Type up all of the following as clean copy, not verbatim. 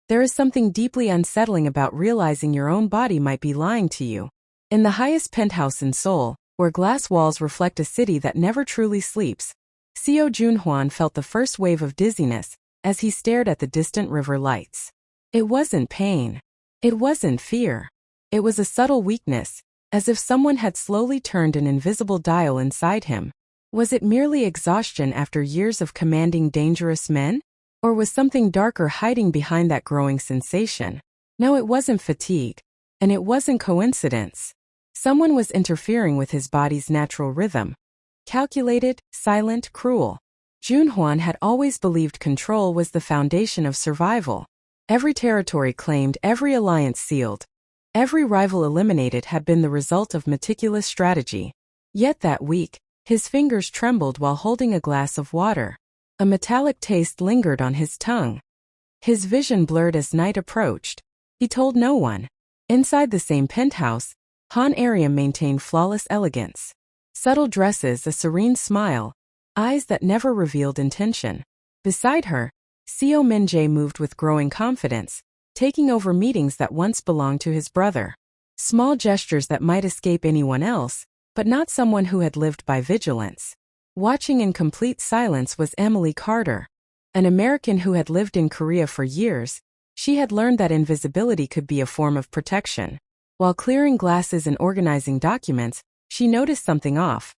There is something deeply unsettling about realizing your own body might be lying to you. In the highest penthouse in Seoul, where glass walls reflect a city that never truly sleeps, Seo Junhwan felt the first wave of dizziness as he stared at the distant river lights. It wasn't pain. It wasn't fear. It was a subtle weakness, as if someone had slowly turned an invisible dial inside him. Was it merely exhaustion after years of commanding dangerous men? Or was something darker hiding behind that growing sensation? No, it wasn't fatigue. And it wasn't coincidence. Someone was interfering with his body's natural rhythm. Calculated, silent, cruel. Junhwan had always believed control was the foundation of survival. Every territory claimed, every alliance sealed, every rival eliminated had been the result of meticulous strategy. Yet that week, his fingers trembled while holding a glass of water. A metallic taste lingered on his tongue. His vision blurred as night approached. He told no one. Inside the same penthouse, Han Aryam maintained flawless elegance. Subtle dresses, a serene smile, eyes that never revealed intention. Beside her, Seo Min-jae moved with growing confidence, taking over meetings that once belonged to his brother. Small gestures that might escape anyone else, but not someone who had lived by vigilance. Watching in complete silence was Emily Carter. An American who had lived in Korea for years, she had learned that invisibility could be a form of protection. While clearing glasses and organizing documents, she noticed something off.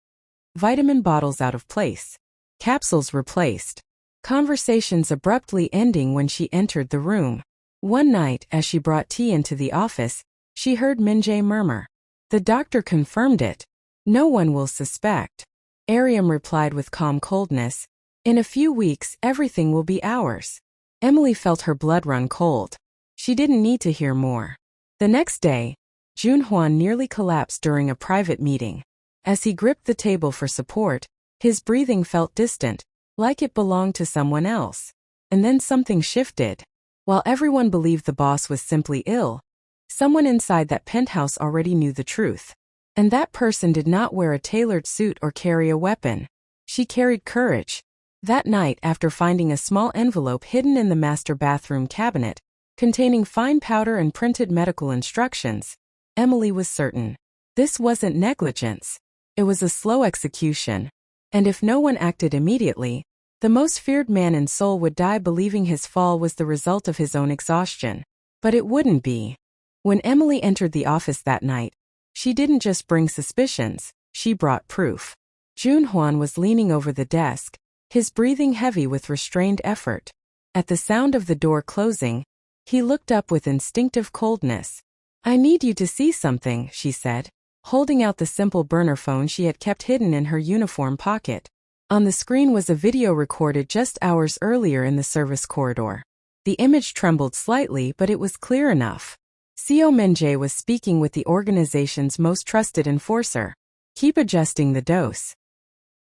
Vitamin bottles out of place. Capsules replaced. Conversations abruptly ending when she entered the room. One night, as she brought tea into the office, she heard Min-jae murmur. The doctor confirmed it. No one will suspect. Aryam replied with calm coldness. In a few weeks, everything will be ours. Emily felt her blood run cold. She didn't need to hear more. The next day, Junhwan nearly collapsed during a private meeting. As he gripped the table for support, his breathing felt distant, like it belonged to someone else. And then something shifted. While everyone believed the boss was simply ill, someone inside that penthouse already knew the truth. And that person did not wear a tailored suit or carry a weapon. She carried courage. That night, after finding a small envelope hidden in the master bathroom cabinet, containing fine powder and printed medical instructions, Emily was certain. This wasn't negligence. It was a slow execution. And if no one acted immediately, the most feared man in Seoul would die believing his fall was the result of his own exhaustion. But it wouldn't be. When Emily entered the office that night, she didn't just bring suspicions, she brought proof. Junhwan was leaning over the desk, his breathing heavy with restrained effort. At the sound of the door closing, he looked up with instinctive coldness. I need you to see something, she said, holding out the simple burner phone she had kept hidden in her uniform pocket. On the screen was a video recorded just hours earlier in the service corridor. The image trembled slightly, but it was clear enough. Seo Min-jae was speaking with the organization's most trusted enforcer. Keep adjusting the dose.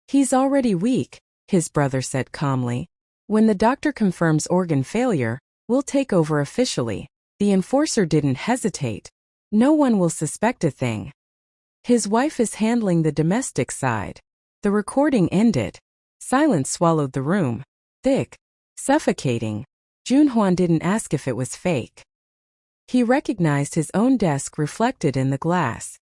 He's already weak, his brother said calmly. When the doctor confirms organ failure, we'll take over officially. The enforcer didn't hesitate. No one will suspect a thing. His wife is handling the domestic side. The recording ended. Silence swallowed the room. Thick. Suffocating. Junhwan didn't ask if it was fake. He recognized his own desk reflected in the glass.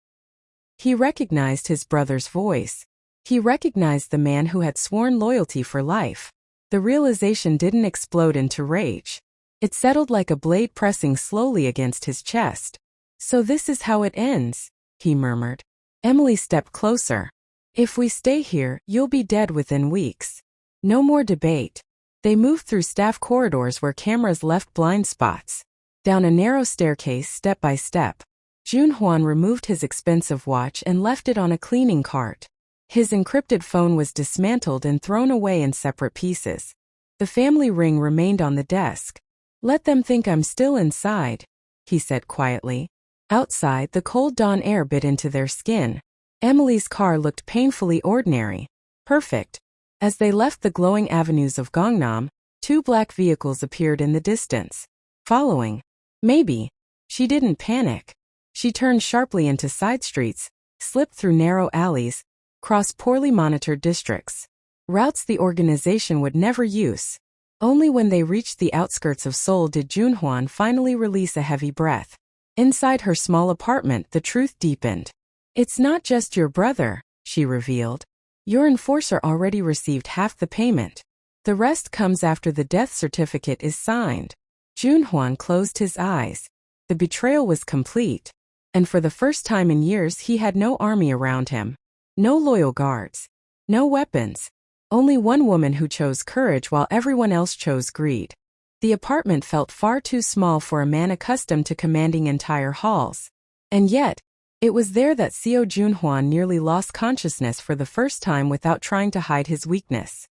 He recognized his brother's voice. He recognized the man who had sworn loyalty for life. The realization didn't explode into rage. It settled like a blade pressing slowly against his chest. So this is how it ends, he murmured. Emily stepped closer. If we stay here, you'll be dead within weeks. No more debate. They moved through staff corridors where cameras left blind spots. Down a narrow staircase step by step. Junhwan removed his expensive watch and left it on a cleaning cart. His encrypted phone was dismantled and thrown away in separate pieces. The family ring remained on the desk. Let them think I'm still inside, he said quietly. Outside, the cold dawn air bit into their skin. Emily's car looked painfully ordinary. Perfect. As they left the glowing avenues of Gangnam, two black vehicles appeared in the distance. Following. Maybe. She didn't panic. She turned sharply into side streets, slipped through narrow alleys, crossed poorly monitored districts. Routes the organization would never use. Only when they reached the outskirts of Seoul did Junhwan finally release a heavy breath. Inside her small apartment, the truth deepened. "It's not just your brother," she revealed. "Your enforcer already received half the payment. The rest comes after the death certificate is signed." Junhwan closed his eyes. The betrayal was complete. And for the first time in years he had no army around him. No loyal guards. No weapons. Only one woman who chose courage while everyone else chose greed. The apartment felt far too small for a man accustomed to commanding entire halls. And yet, it was there that Seo Junhwan nearly lost consciousness for the first time without trying to hide his weakness.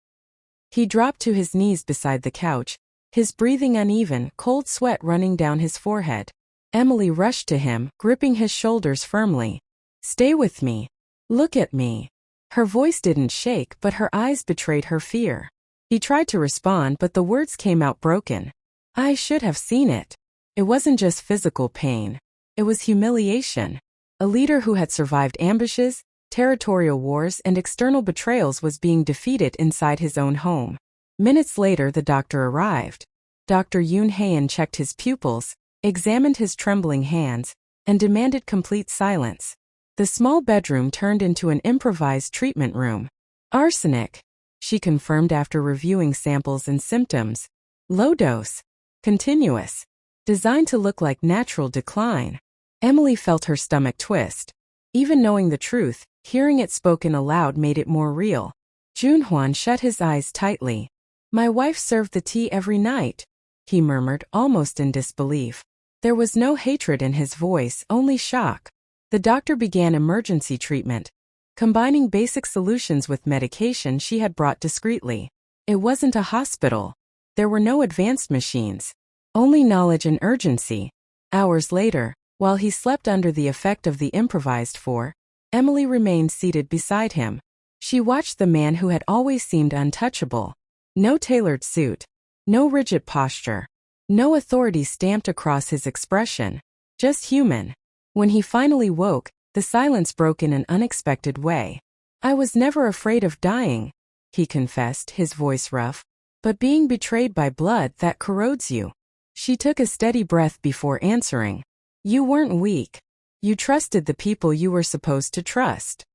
He dropped to his knees beside the couch, his breathing uneven, cold sweat running down his forehead. Emily rushed to him, gripping his shoulders firmly. "Stay with me. Look at me." Her voice didn't shake, but her eyes betrayed her fear. He tried to respond, but the words came out broken. "I should have seen it." It wasn't just physical pain. It was humiliation. A leader who had survived ambushes, territorial wars, and external betrayals was being defeated inside his own home. Minutes later, the doctor arrived. Dr. Yoon Haein checked his pupils, examined his trembling hands, and demanded complete silence. The small bedroom turned into an improvised treatment room. "Arsenic," she confirmed after reviewing samples and symptoms. "Low dose. Continuous. Designed to look like natural decline." Emily felt her stomach twist. Even knowing the truth, hearing it spoken aloud made it more real. Junhwan shut his eyes tightly. "My wife served the tea every night," he murmured, almost in disbelief. There was no hatred in his voice, only shock. The doctor began emergency treatment, combining basic solutions with medication she had brought discreetly. It wasn't a hospital. There were no advanced machines. Only knowledge and urgency. Hours later, while he slept under the effect of the improvised four, Emily remained seated beside him. She watched the man who had always seemed untouchable. No tailored suit. No rigid posture. No authority stamped across his expression. Just human. When he finally woke, the silence broke in an unexpected way. "I was never afraid of dying," he confessed, his voice rough. "But being betrayed by blood, that corrodes you." She took a steady breath before answering. "You weren't weak. You trusted the people you were supposed to trust."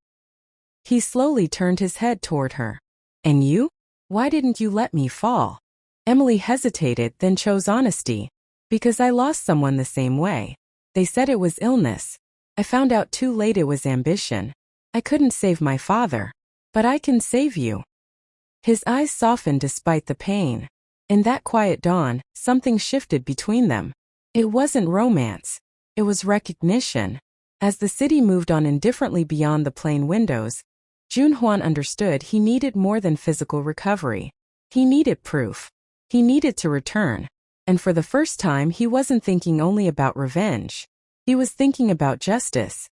He slowly turned his head toward her. "And you? Why didn't you let me fall?" Emily hesitated, then chose honesty. "Because I lost someone the same way. They said it was illness. I found out too late it was ambition. I couldn't save my father. But I can save you." His eyes softened despite the pain. In that quiet dawn, something shifted between them. It wasn't romance. It was recognition. As the city moved on indifferently beyond the plain windows, Junhwan understood he needed more than physical recovery. He needed proof. He needed to return. And for the first time, he wasn't thinking only about revenge. He was thinking about justice.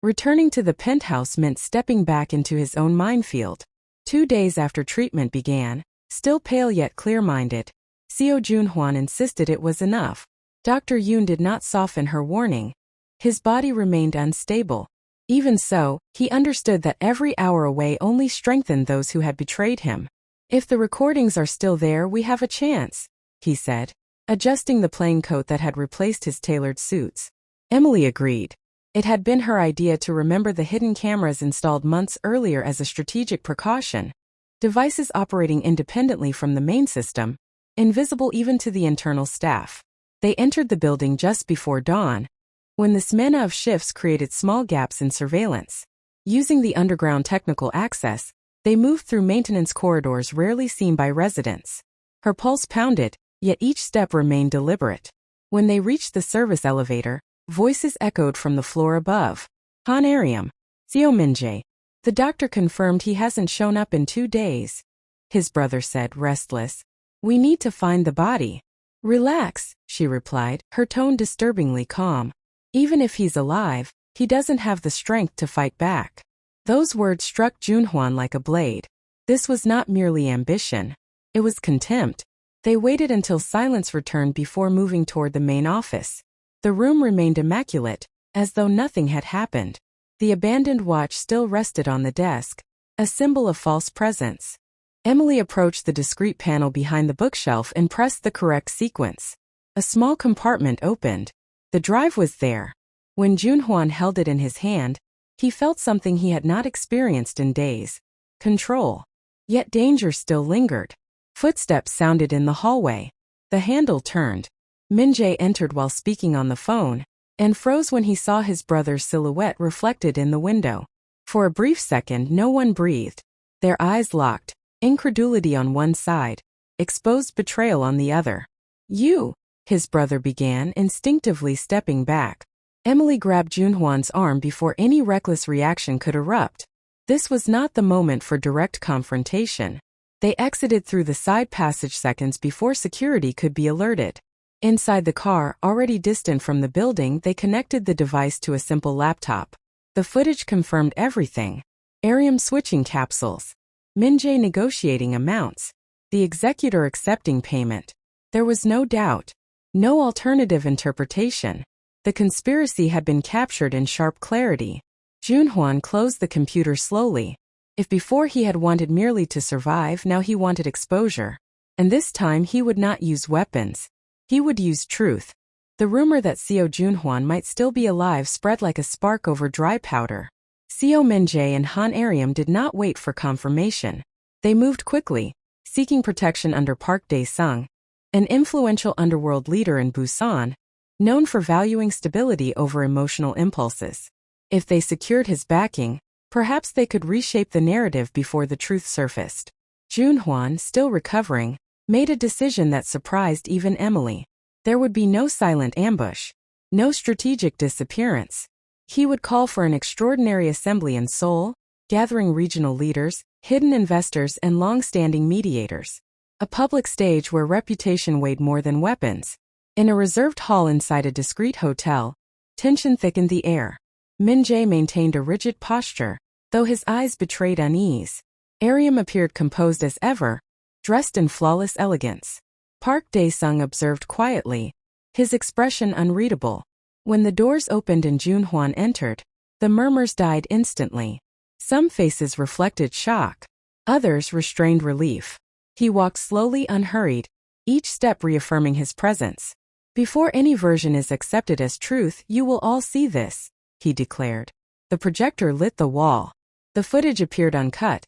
Returning to the penthouse meant stepping back into his own minefield. 2 days after treatment began, still pale yet clear-minded, Seo Junhwan insisted it was enough. Dr. Yoon did not soften her warning. His body remained unstable. Even so, he understood that every hour away only strengthened those who had betrayed him. "If the recordings are still there, we have a chance," he said, adjusting the plain coat that had replaced his tailored suits. Emily agreed. It had been her idea to remember the hidden cameras installed months earlier as a strategic precaution. Devices operating independently from the main system, invisible even to the internal staff. They entered the building just before dawn, when the smena of shifts created small gaps in surveillance. Using the underground technical access, they moved through maintenance corridors rarely seen by residents. Her pulse pounded, yet each step remained deliberate. When they reached the service elevator, voices echoed from the floor above. "Hanarium. Seominjae." The doctor confirmed he hasn't shown up in 2 days. His brother said, restless. "We need to find the body." "Relax," she replied, her tone disturbingly calm. "Even if he's alive, he doesn't have the strength to fight back." Those words struck Junhwan like a blade. This was not merely ambition. It was contempt. They waited until silence returned before moving toward the main office. The room remained immaculate, as though nothing had happened. The abandoned watch still rested on the desk, a symbol of false presence. Emily approached the discreet panel behind the bookshelf and pressed the correct sequence. A small compartment opened. The drive was there. When Junhwan held it in his hand, he felt something he had not experienced in days. Control. Yet danger still lingered. Footsteps sounded in the hallway. The handle turned. Min-jae entered while speaking on the phone, and froze when he saw his brother's silhouette reflected in the window. For a brief second no one breathed. Their eyes locked, incredulity on one side, exposed betrayal on the other. "You," his brother began, instinctively stepping back. Emily grabbed Junhwan's arm before any reckless reaction could erupt. This was not the moment for direct confrontation. They exited through the side passage seconds before security could be alerted. Inside the car, already distant from the building, they connected the device to a simple laptop. The footage confirmed everything. Arium switching capsules. Min-jae negotiating amounts. The executor accepting payment. There was no doubt. No alternative interpretation. The conspiracy had been captured in sharp clarity. Junhwan closed the computer slowly. If before he had wanted merely to survive, now he wanted exposure. And this time he would not use weapons. He would use truth. The rumor that Seo Junhwan might still be alive spread like a spark over dry powder. Seo Min-jae and Han Arium did not wait for confirmation. They moved quickly, seeking protection under Park Dae-sung, an influential underworld leader in Busan, known for valuing stability over emotional impulses. If they secured his backing, perhaps they could reshape the narrative before the truth surfaced. Junhwan, still recovering, made a decision that surprised even Emily. There would be no silent ambush, no strategic disappearance. He would call for an extraordinary assembly in Seoul, gathering regional leaders, hidden investors, and long-standing mediators. A public stage where reputation weighed more than weapons. In a reserved hall inside a discreet hotel, tension thickened the air. Min-jae maintained a rigid posture, though his eyes betrayed unease. Arium appeared composed as ever, dressed in flawless elegance. Park Dae-sung observed quietly, his expression unreadable. When the doors opened and Junhwan entered, the murmurs died instantly. Some faces reflected shock. Others restrained relief. He walked slowly, unhurried, each step reaffirming his presence. "Before any version is accepted as truth, you will all see this," he declared. The projector lit the wall. The footage appeared uncut.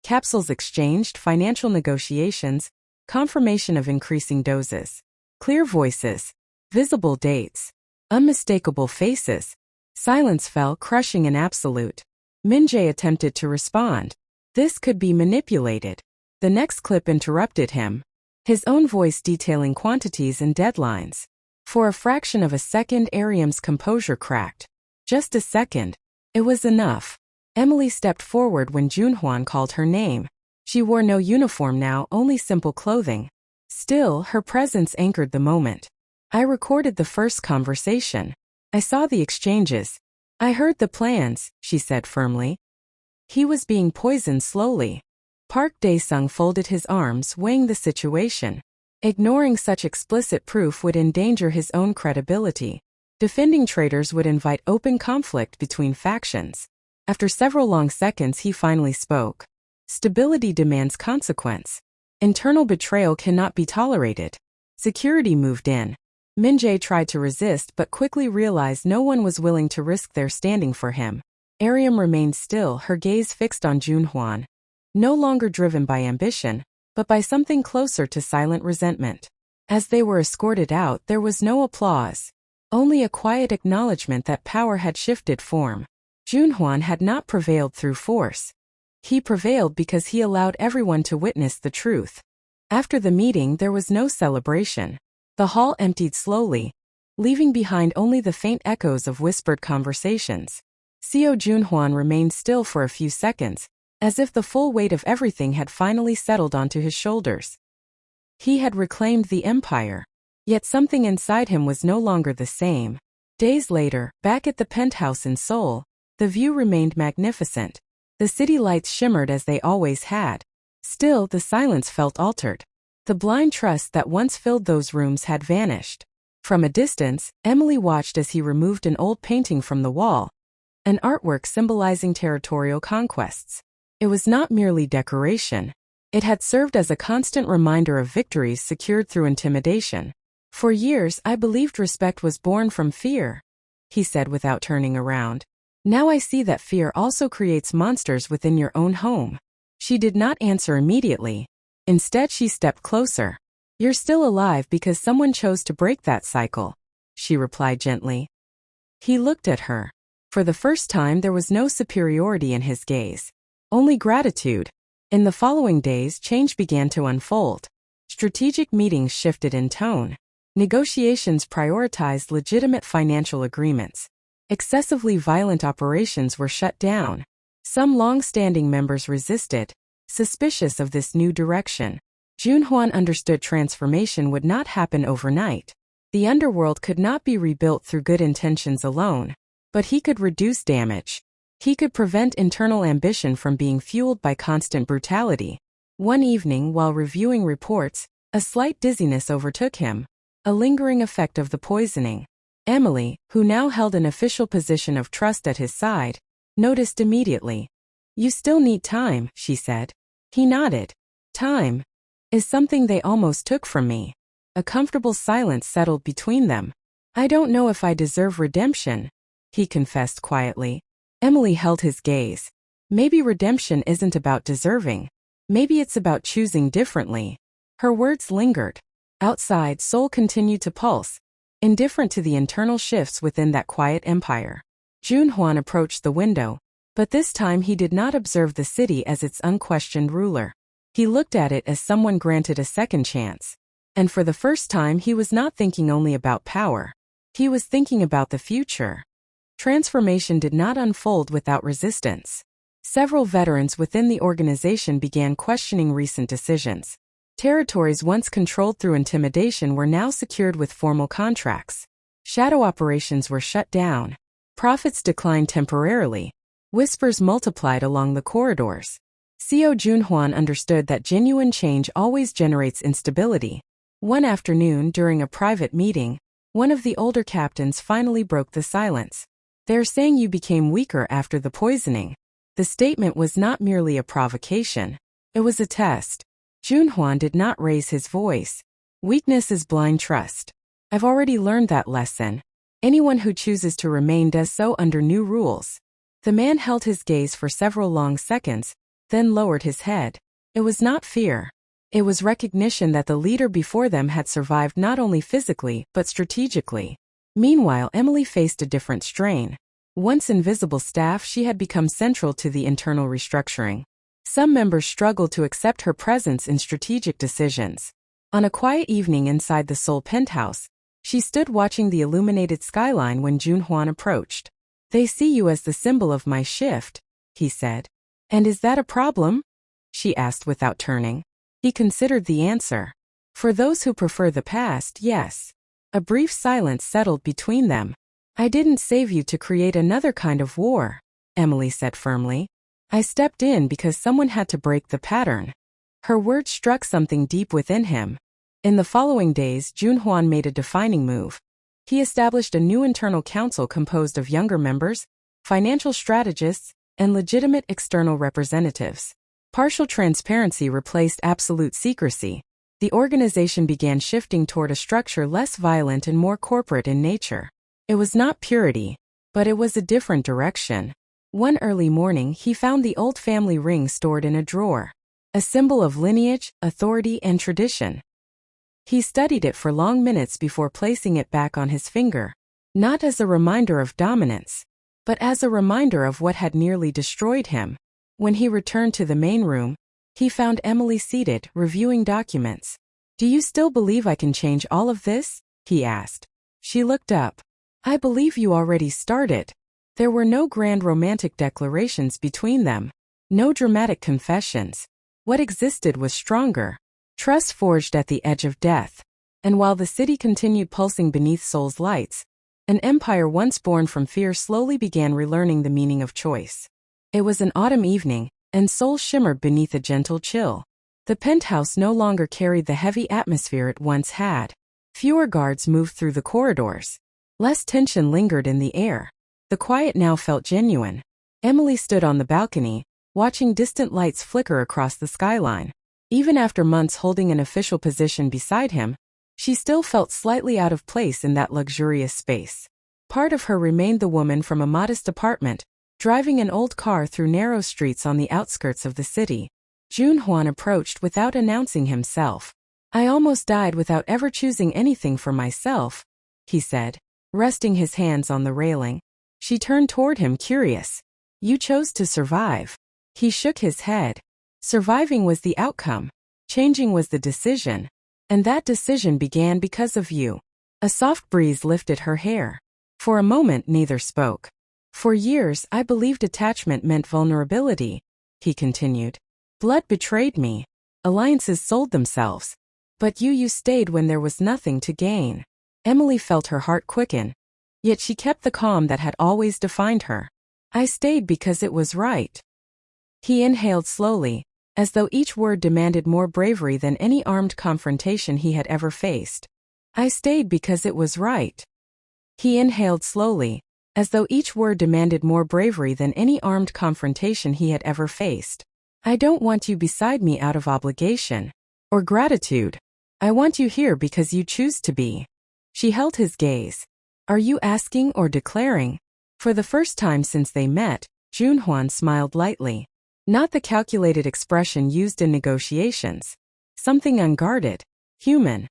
Capsules exchanged, financial negotiations, confirmation of increasing doses. Clear voices. Visible dates. Unmistakable faces. Silence fell, crushing and absolute. Min-jae attempted to respond. This could be manipulated. The next clip interrupted him. His own voice detailing quantities and deadlines. For a fraction of a second, Arium's composure cracked. Just a second. It was enough. Emily stepped forward when Junhwan called her name. She wore no uniform now, only simple clothing. Still, her presence anchored the moment. "I recorded the first conversation. I saw the exchanges. I heard the plans," she said firmly. He was being poisoned slowly. Park Dae-sung folded his arms, weighing the situation. Ignoring such explicit proof would endanger his own credibility. Defending traitors would invite open conflict between factions. After several long seconds, he finally spoke. "Stability demands consequence. Internal betrayal cannot be tolerated." Security moved in. Min-jae tried to resist but quickly realized no one was willing to risk their standing for him. Arium remained still, her gaze fixed on Junhwan. No longer driven by ambition, but by something closer to silent resentment. As they were escorted out, there was no applause. Only a quiet acknowledgement that power had shifted form. Junhwan had not prevailed through force. He prevailed because he allowed everyone to witness the truth. After the meeting, there was no celebration. The hall emptied slowly, leaving behind only the faint echoes of whispered conversations. Seo Junhwan remained still for a few seconds, as if the full weight of everything had finally settled onto his shoulders. He had reclaimed the empire, yet something inside him was no longer the same. Days later, back at the penthouse in Seoul, the view remained magnificent. The city lights shimmered as they always had. Still, the silence felt altered. The blind trust that once filled those rooms had vanished. From a distance, Emily watched as he removed an old painting from the wall, an artwork symbolizing territorial conquests. It was not merely decoration. It had served as a constant reminder of victories secured through intimidation. For years I believed respect was born from fear, he said without turning around. Now I see that fear also creates monsters within your own home. She did not answer immediately. Instead she stepped closer. You're still alive because someone chose to break that cycle, she replied gently. He looked at her. For the first time there was no superiority in his gaze. Only gratitude. In the following days change began to unfold. Strategic meetings shifted in tone. Negotiations prioritized legitimate financial agreements. Excessively violent operations were shut down. Some long-standing members resisted, suspicious of this new direction. Junhwan understood transformation would not happen overnight. The underworld could not be rebuilt through good intentions alone. But he could reduce damage. He could prevent internal ambition from being fueled by constant brutality. One evening, while reviewing reports, a slight dizziness overtook him, a lingering effect of the poisoning. Emily, who now held an official position of trust at his side, noticed immediately. You still need time, she said. He nodded. Time is something they almost took from me. A comfortable silence settled between them. I don't know if I deserve redemption, he confessed quietly. Emily held his gaze. Maybe redemption isn't about deserving. Maybe it's about choosing differently. Her words lingered. Outside, Seoul continued to pulse, indifferent to the internal shifts within that quiet empire. Junhwan approached the window, but this time he did not observe the city as its unquestioned ruler. He looked at it as someone granted a second chance. And for the first time he was not thinking only about power. He was thinking about the future. Transformation did not unfold without resistance. Several veterans within the organization began questioning recent decisions. Territories once controlled through intimidation were now secured with formal contracts. Shadow operations were shut down. Profits declined temporarily. Whispers multiplied along the corridors. Seo Junhwan understood that genuine change always generates instability. One afternoon, during a private meeting, one of the older captains finally broke the silence. They're saying you became weaker after the poisoning. The statement was not merely a provocation. It was a test. Junhwan did not raise his voice. Weakness is blind trust. I've already learned that lesson. Anyone who chooses to remain does so under new rules. The man held his gaze for several long seconds, then lowered his head. It was not fear. It was recognition that the leader before them had survived not only physically, but strategically. Meanwhile, Emily faced a different strain. Once invisible staff, she had become central to the internal restructuring. Some members struggled to accept her presence in strategic decisions. On a quiet evening inside the Seoul penthouse, she stood watching the illuminated skyline when Junhwan approached. They see you as the symbol of my shift, he said. And is that a problem? She asked without turning. He considered the answer. For those who prefer the past, yes. A brief silence settled between them. I didn't save you to create another kind of war, Emily said firmly. I stepped in because someone had to break the pattern. Her words struck something deep within him. In the following days, Junhwan made a defining move. He established a new internal council composed of younger members, financial strategists, and legitimate external representatives. Partial transparency replaced absolute secrecy. The organization began shifting toward a structure less violent and more corporate in nature. It was not purity, but it was a different direction. One early morning, he found the old family ring stored in a drawer, a symbol of lineage, authority, and tradition. He studied it for long minutes before placing it back on his finger, not as a reminder of dominance, but as a reminder of what had nearly destroyed him. When he returned to the main room, he found Emily seated, reviewing documents. Do you still believe I can change all of this? He asked. She looked up. I believe you already started. There were no grand romantic declarations between them. No dramatic confessions. What existed was stronger. Trust forged at the edge of death. And while the city continued pulsing beneath Seoul's lights, an empire once born from fear slowly began relearning the meaning of choice. It was an autumn evening, and Seoul shimmered beneath a gentle chill. The penthouse no longer carried the heavy atmosphere it once had. Fewer guards moved through the corridors. Less tension lingered in the air. The quiet now felt genuine. Emily stood on the balcony, watching distant lights flicker across the skyline. Even after months holding an official position beside him, she still felt slightly out of place in that luxurious space. Part of her remained the woman from a modest apartment, driving an old car through narrow streets on the outskirts of the city. Junhwan approached without announcing himself. "I almost died without ever choosing anything for myself," he said, resting his hands on the railing. She turned toward him, curious. "You chose to survive." He shook his head. "Surviving was the outcome. Changing was the decision. And that decision began because of you." A soft breeze lifted her hair. For a moment neither spoke. "For years I believed attachment meant vulnerability," he continued. "Blood betrayed me. Alliances sold themselves. But you stayed when there was nothing to gain." Emily felt her heart quicken. Yet she kept the calm that had always defined her. "I stayed because it was right." He inhaled slowly, as though each word demanded more bravery than any armed confrontation he had ever faced. "I stayed because it was right." He inhaled slowly, as though each word demanded more bravery than any armed confrontation he had ever faced. "I don't want you beside me out of obligation or gratitude. I want you here because you choose to be." She held his gaze. "Are you asking or declaring?" For the first time since they met, Junhwan smiled lightly. Not the calculated expression used in negotiations. Something unguarded, human.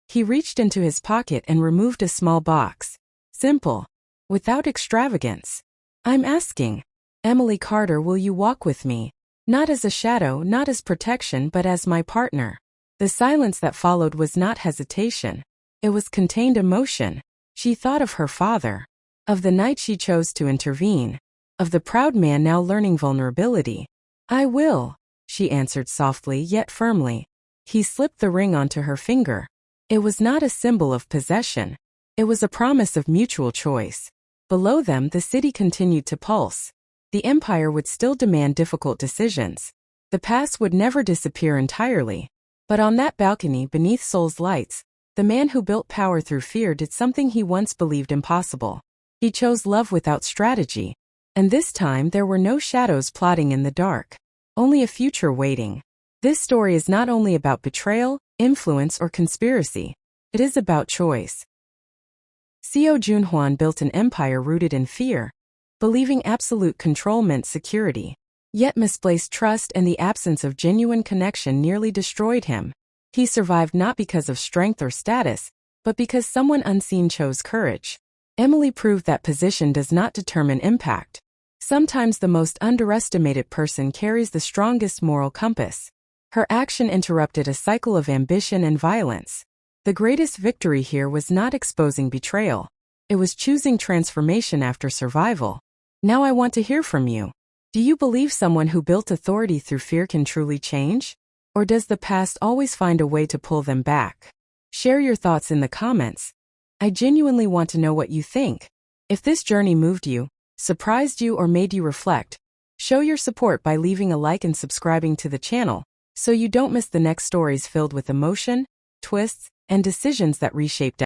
He reached into his pocket and removed a small box. Simple. Without extravagance. "I'm asking, Emily Carter, will you walk with me? Not as a shadow, not as protection, but as my partner." The silence that followed was not hesitation. It was contained emotion. She thought of her father. Of the night she chose to intervene. Of the proud man now learning vulnerability. "I will," she answered softly yet firmly. He slipped the ring onto her finger. It was not a symbol of possession. It was a promise of mutual choice. Below them, the city continued to pulse. The empire would still demand difficult decisions. The past would never disappear entirely. But on that balcony beneath Seoul's lights, the man who built power through fear did something he once believed impossible. He chose love without strategy. And this time there were no shadows plotting in the dark. Only a future waiting. This story is not only about betrayal, influence, or conspiracy. It is about choice. Seo Junhwan built an empire rooted in fear, believing absolute control meant security. Yet misplaced trust and the absence of genuine connection nearly destroyed him. He survived not because of strength or status, but because someone unseen chose courage. Emily proved that position does not determine impact. Sometimes the most underestimated person carries the strongest moral compass. Her action interrupted a cycle of ambition and violence. The greatest victory here was not exposing betrayal. It was choosing transformation after survival. Now I want to hear from you. Do you believe someone who built authority through fear can truly change? Or does the past always find a way to pull them back? Share your thoughts in the comments. I genuinely want to know what you think. If this journey moved you, surprised you, or made you reflect, show your support by leaving a like and subscribing to the channel, so you don't miss the next stories filled with emotion, twists, and decisions that reshaped